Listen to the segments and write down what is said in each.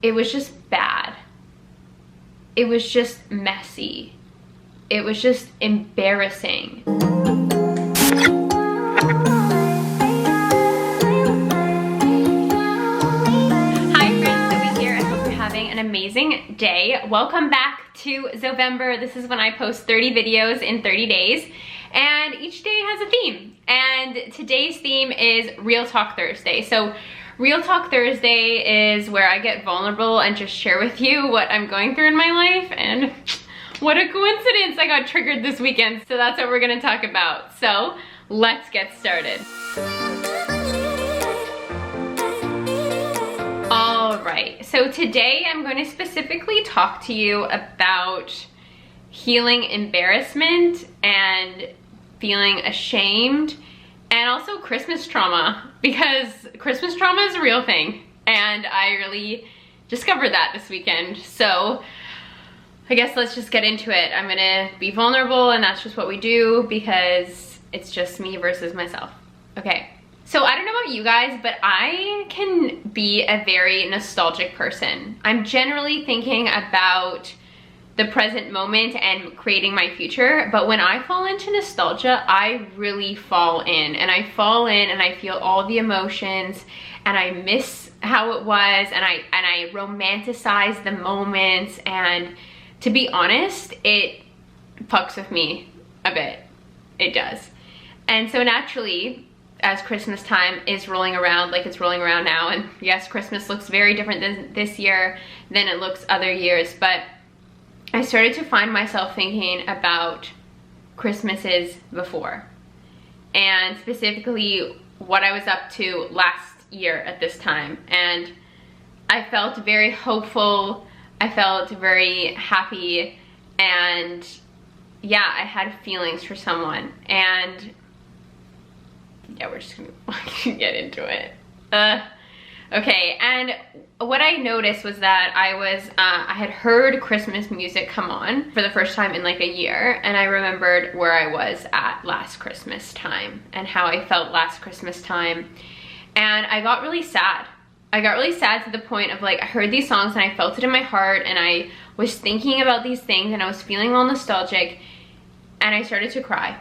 it was just bad. It was just messy. It was just embarrassing. An amazing day. Welcome back to Zovember. This is when I post 30 videos in 30 days, and each day has a theme. And today's theme is Real Talk Thursday. So Real Talk Thursday is where I get vulnerable and just share with you what I'm going through in my life, and what a coincidence I got triggered this weekend. So that's what we're gonna talk about. So let's get started. Alright, so today I'm going to specifically talk to you about healing embarrassment and feeling ashamed, and also Christmas trauma, because Christmas trauma is a real thing and I really discovered that this weekend. So I guess let's just get into it. I'm gonna be vulnerable, and that's just what we do because it's just me versus myself. Okay. So I don't know about you guys, but I can be a very nostalgic person. I'm generally thinking about the present moment and creating my future, but when I fall into nostalgia, I really fall in, and I fall in and I feel all the emotions, and I miss how it was, and I romanticize the moments, and to be honest, it fucks with me a bit. It does. And so naturally, as Christmas time is rolling around, like it's rolling around now, and yes, Christmas looks very different this year than it looks other years, but I started to find myself thinking about Christmases before, and specifically what I was up to last year at this time. And I felt very hopeful, I felt very happy, and yeah, I had feelings for someone, and yeah, we're just gonna get into it. Okay, and what I noticed was that I had heard Christmas music come on for the first time in like a year, and I remembered where I was at last Christmas time and how I felt last Christmas time, and I got really sad. I got really sad to the point of, like, I heard these songs and I felt it in my heart, and I was thinking about these things, and I was feeling all nostalgic, and I started to cry.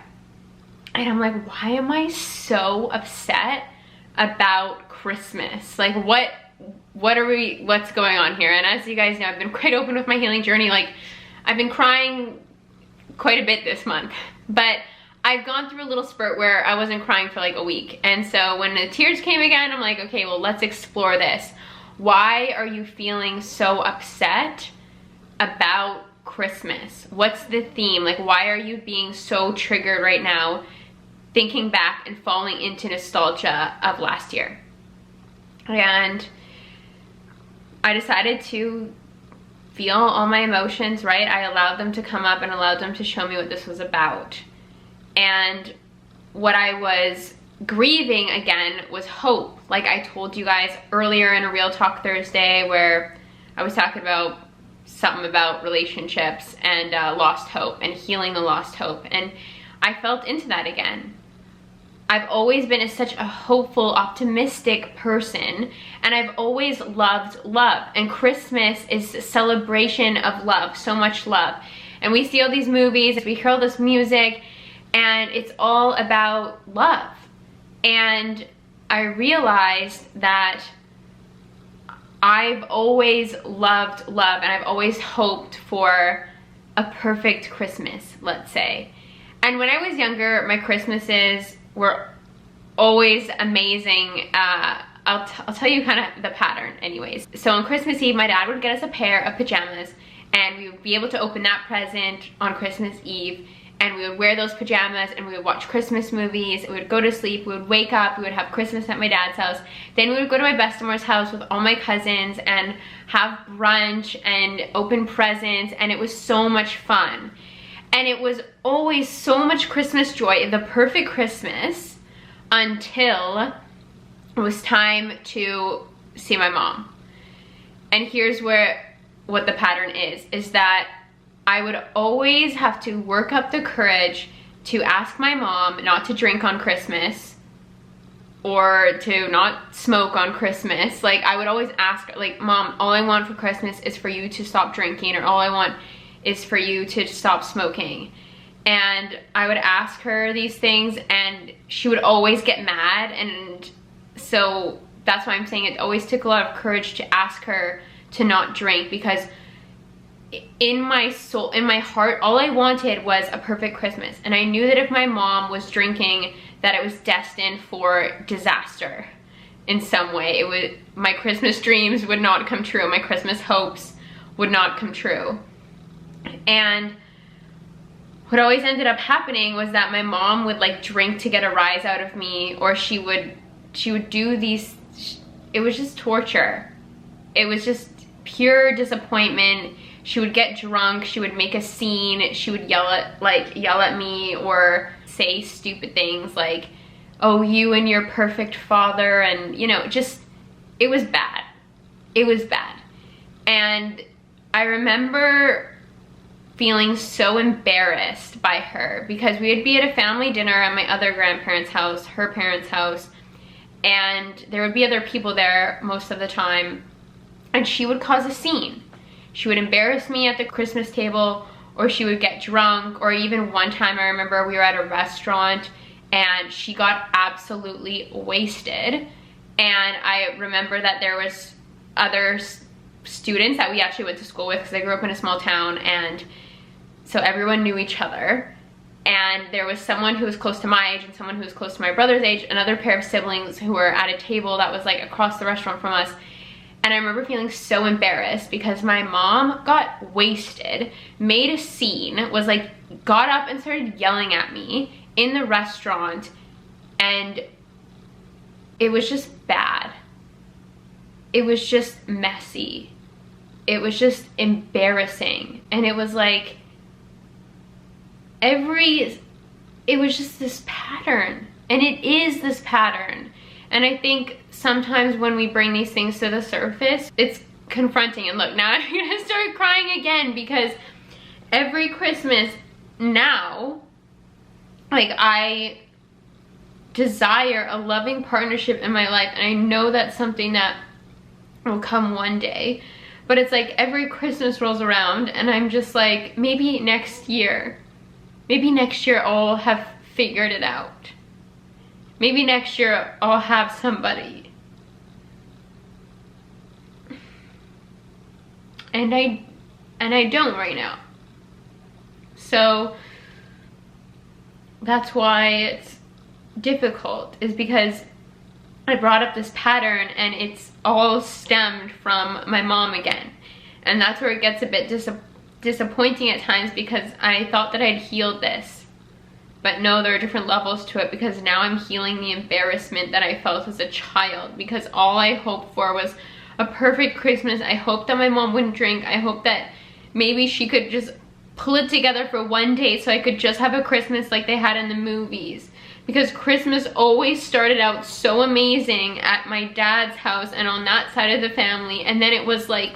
And I'm like, why am I so upset about Christmas? Like, what's going on here? And as you guys know, I've been quite open with my healing journey. Like, I've been crying quite a bit this month, but I've gone through a little spurt where I wasn't crying for like a week. And so when the tears came again, I'm like, okay, well, let's explore this. Why are you feeling so upset about Christmas? What's the theme? Like, why are you being so triggered right now, thinking back and falling into nostalgia of last year? And I decided to feel all my emotions, right? I allowed them to come up and allowed them to show me what this was about. And what I was grieving again was hope. Like I told you guys earlier in a Real Talk Thursday, where I was talking about something about relationships and lost hope and healing the lost hope, and I felt into that again. I've always been such a hopeful, optimistic person, and I've always loved love, and Christmas is a celebration of love, so much love. And we see all these movies, we hear all this music, and it's all about love. And I realized that I've always loved love, and I've always hoped for a perfect Christmas, let's say. And when I was younger, my Christmases were always amazing. I'll tell you kind of the pattern anyways. So on Christmas Eve, my dad would get us a pair of pajamas, and we would be able to open that present on Christmas Eve, and we would wear those pajamas, and we would watch Christmas movies, we would go to sleep, we would wake up, we would have Christmas at my dad's house, then we would go to my bestie house with all my cousins and have brunch and open presents, and it was so much fun. And it was always so much Christmas joy, the perfect Christmas, until it was time to see my mom. And here's what the pattern is that I would always have to work up the courage to ask my mom not to drink on Christmas, or to not smoke on Christmas. Like, I would always ask, like, Mom, all I want for Christmas is for you to stop drinking, or all I want is for you to stop smoking. And I would ask her these things, and she would always get mad. And so that's why I'm saying it always took a lot of courage to ask her to not drink, because in my soul, in my heart, all I wanted was a perfect Christmas. And I knew that if my mom was drinking, that it was destined for disaster in some way. My Christmas dreams would not come true. My Christmas hopes would not come true. And what always ended up happening was that my mom would like drink to get a rise out of me, or she would do these, it was just torture. It was just pure disappointment. She would get drunk, she would make a scene, she would yell at me, or say stupid things like, oh, you and your perfect father, and you know, just, it was bad. It was bad. And I remember feeling so embarrassed by her, because we would be at a family dinner at my other grandparents' house, her parents' house, and there would be other people there most of the time, and she would cause a scene. She would embarrass me at the Christmas table, or she would get drunk, or even one time I remember we were at a restaurant and she got absolutely wasted. And I remember that there was other students that we actually went to school with, because I grew up in a small town, and so everyone knew each other. And there was someone who was close to my age and someone who was close to my brother's age, another pair of siblings who were at a table that was like across the restaurant from us. And I remember feeling so embarrassed because my mom got wasted, made a scene, was like, got up and started yelling at me in the restaurant, and it was just bad. It was just messy. It was just embarrassing. And it was like, it was just this pattern. And it is this pattern. And I think sometimes when we bring these things to the surface, it's confronting. And look, now I'm gonna start crying again, because every Christmas now, like, I desire a loving partnership in my life, and I know that's something that will come one day. But it's like every Christmas rolls around and I'm just like, maybe next year I'll have figured it out. Maybe next year I'll have somebody. And I don't right now. So that's why it's difficult, is because I brought up this pattern and it's all stemmed from my mom again. And that's where it gets a bit disappointing at times, because I thought that I'd healed this. But no, there are different levels to it, because now I'm healing the embarrassment that I felt as a child, because all I hoped for was a perfect Christmas. I hoped that my mom wouldn't drink. I hoped that maybe she could just pull it together for one day so I could just have a Christmas like they had in the movies. Because Christmas always started out so amazing at my dad's house and on that side of the family, and then it was like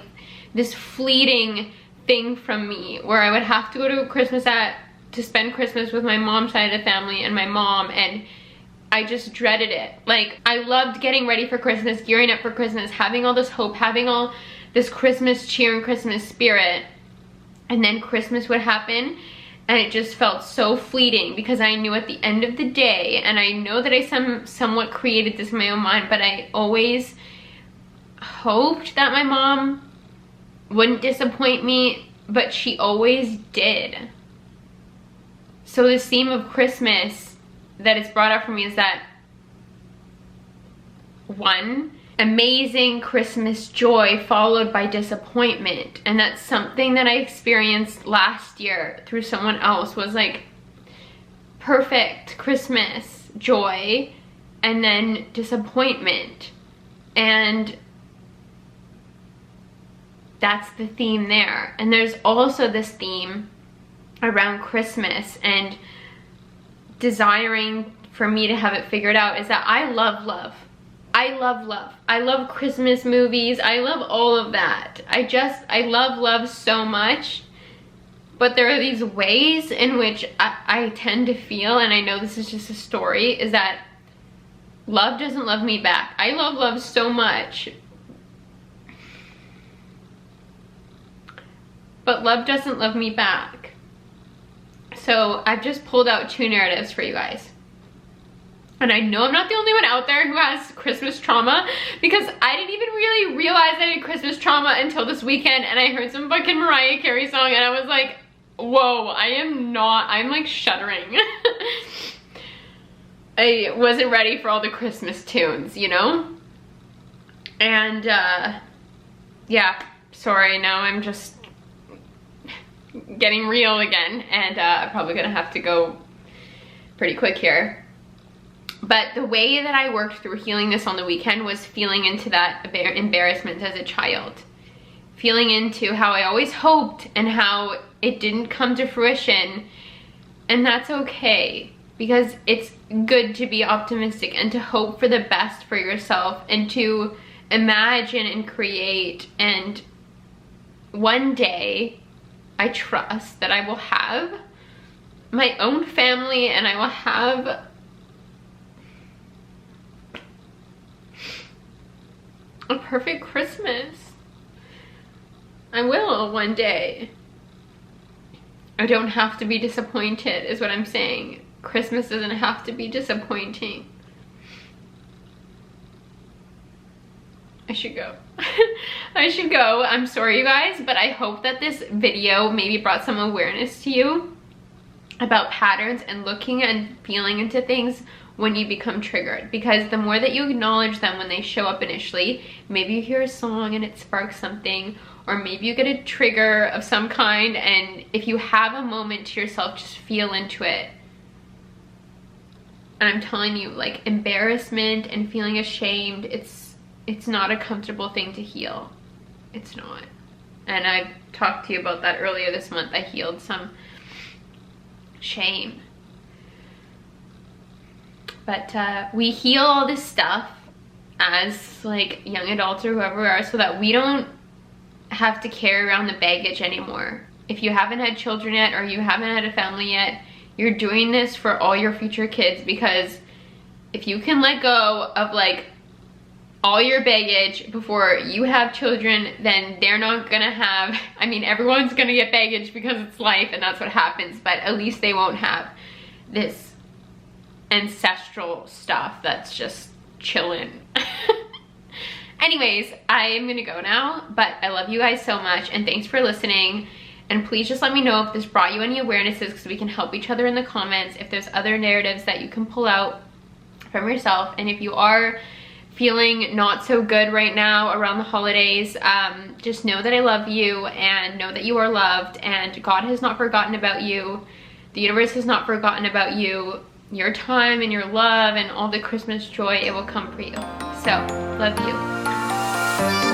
this fleeting thing from me where I would have to go to spend Christmas with my mom's side of the family and my mom, and I just dreaded it. Like, I loved getting ready for Christmas, gearing up for Christmas, having all this hope, having all this Christmas cheer and Christmas spirit, and then Christmas would happen and it just felt so fleeting, because I knew at the end of the day, and I know that I somewhat created this in my own mind, but I always hoped that my mom wouldn't disappoint me, but she always did. So this theme of Christmas that it's brought up for me is that, one, amazing Christmas joy followed by disappointment. And that's something that I experienced last year through someone else, was like perfect Christmas joy and then disappointment. And that's the theme there. And there's also this theme around Christmas and desiring for me to have it figured out, is that I love love. I love love. I love Christmas movies. I love all of that. I love love so much. But there are these ways in which I tend to feel, and I know this is just a story, is that Love doesn't love me back. I love love so much. But love doesn't love me back. So I've just pulled out 2 narratives for you guys. And I know I'm not the only one out there who has Christmas trauma, because I didn't even really realize I had Christmas trauma until this weekend, and I heard some fucking Mariah Carey song and I was like, whoa, I'm like shuddering. I wasn't ready for all the Christmas tunes, you know? And yeah, sorry, now I'm just getting real again, and I'm probably gonna have to go pretty quick here. But the way that I worked through healing this on the weekend was feeling into that embarrassment as a child. Feeling into how I always hoped and how it didn't come to fruition. And that's okay, because it's good to be optimistic and to hope for the best for yourself and to imagine and create. And one day, I trust that I will have my own family and I will have a perfect Christmas. I will one day. I don't have to be disappointed is what I'm saying. Christmas doesn't have to be disappointing. I should go. I should go. I'm sorry, you guys, but I hope that this video maybe brought some awareness to you about patterns and looking and feeling into things when you become triggered, because the more that you acknowledge them when they show up initially, maybe you hear a song and it sparks something, or maybe you get a trigger of some kind, and if you have a moment to yourself, just feel into it. And I'm telling you, like, embarrassment and feeling ashamed, it's not a comfortable thing to heal. It's not. And I talked to you about that earlier this month. I healed some shame. But we heal all this stuff as like young adults or whoever we are, so that we don't have to carry around the baggage anymore. If you haven't had children yet, or you haven't had a family yet, you're doing this for all your future kids, because if you can let go of like all your baggage before you have children, then they're not gonna have, I mean, everyone's gonna get baggage because it's life and that's what happens, but at least they won't have this ancestral stuff that's just chilling. Anyways, I am gonna go now, but I love you guys so much, and thanks for listening. And please just let me know if this brought you any awarenesses, because we can help each other in the comments. If there's other narratives that you can pull out from yourself, and if you are feeling not so good right now around the holidays, just know that I love you, and know that you are loved, and God has not forgotten about you. The universe has not forgotten about you. Your time and your love and all the Christmas joy, it will come for you. So, love you.